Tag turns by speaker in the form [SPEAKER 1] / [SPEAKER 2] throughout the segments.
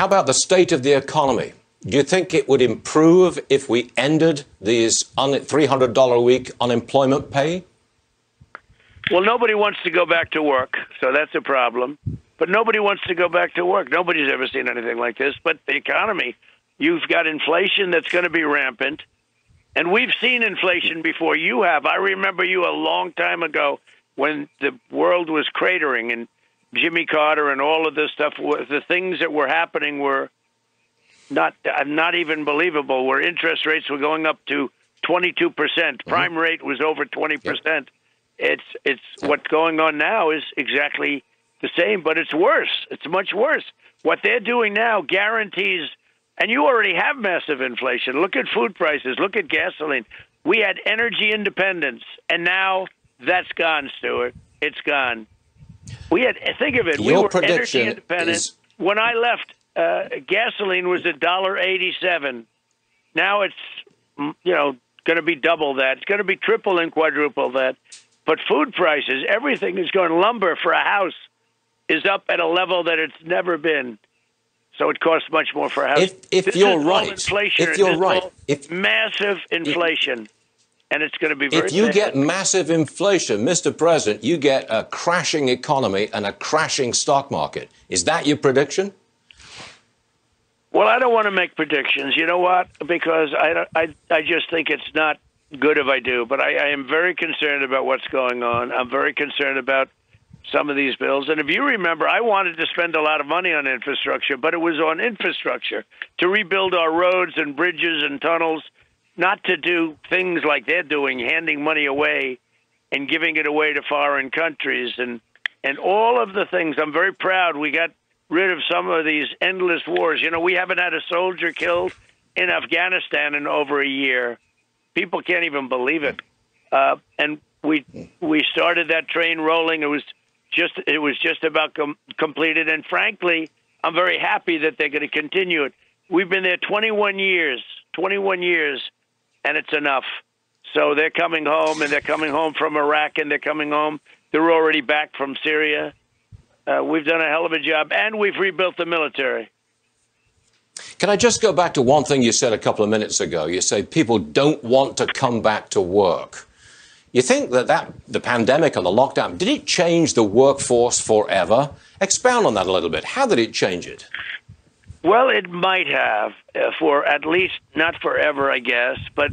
[SPEAKER 1] How about the state of the economy? Do you think it would improve if we ended these $300 a week unemployment pay?
[SPEAKER 2] Well, nobody wants to go back to work, so that's a problem. But nobody wants to go back to work. Nobody's ever seen anything like this. But the economy, you've got inflation that's going to be rampant. And we've seen inflation before. You have. I remember you a long time ago when the world was cratering and Jimmy Carter and all of this stuff. The things that were happening were not even believable, where interest rates were going up to 22%. Prime rate was over 20%. It's what's going on now is exactly the same, but it's worse. It's much worse. What they're doing now guarantees, and you already have massive inflation. Look at food prices. Look at gasoline. We had energy independence, and now that's gone, Stuart. It's gone. Think of it. We were energy independent. When I left, gasoline was $1.87. Now it's, going to be double that. It's going to be triple and quadruple that. But food prices, everything is going. Lumber for a house is up at a level that it's never been. So it costs much more for a house.
[SPEAKER 1] If you're right,
[SPEAKER 2] massive inflation, and it's going to be very.
[SPEAKER 1] If you get massive inflation, Mr. President, you get a crashing economy and a crashing stock market. Is that your prediction?
[SPEAKER 2] Well, I don't want to make predictions. You know what? Because I just think it's not good if I do. But I am very concerned about what's going on. I'm very concerned about some of these bills. And if you remember, I wanted to spend a lot of money on infrastructure, but it was on infrastructure to rebuild our roads and bridges and tunnels, not to do things like they're doing, handing money away and giving it away to foreign countries and all of the things. I'm very proud we got rid of some of these endless wars. We haven't had a soldier killed in Afghanistan in over a year. People can't even believe it. And we started that train rolling. It was just about completed. And frankly, I'm very happy that they're going to continue it. We've been there 21 years, and it's enough. So they're coming home, and they're coming home from Iraq, and they're coming home. They're already back from Syria. We've done a hell of a job, and we've rebuilt the military.
[SPEAKER 1] Can I just go back to one thing you said a couple of minutes ago? You say people don't want to come back to work. You think that the pandemic and the lockdown, did it change the workforce forever? Expound on that a little bit. How did it change it?
[SPEAKER 2] Well, it might have, for at least not forever, I guess. But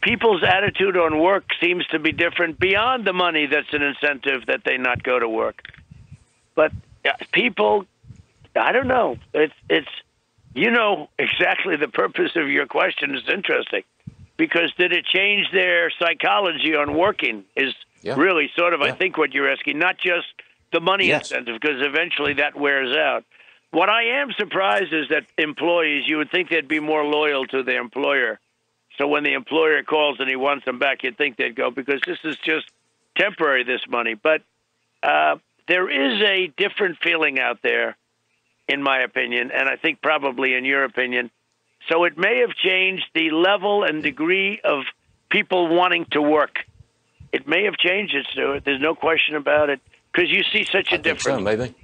[SPEAKER 2] people's attitude on work seems to be different beyond the money that's an incentive that they not go to work. But people, I don't know. It's exactly the purpose of your question is interesting. Because did it change their psychology on working is really sort of, I think, what you're asking, not just the money incentive, because eventually that wears out. What I am surprised is that employees, you would think they'd be more loyal to their employer. So when the employer calls and he wants them back, you'd think they'd go, because this is just temporary, this money. But there is a different feeling out there, in my opinion, and I think probably in your opinion. So it may have changed the level and degree of people wanting to work. It may have changed it, Stuart. There's no question about it, because you see such a difference.
[SPEAKER 1] I think so, maybe.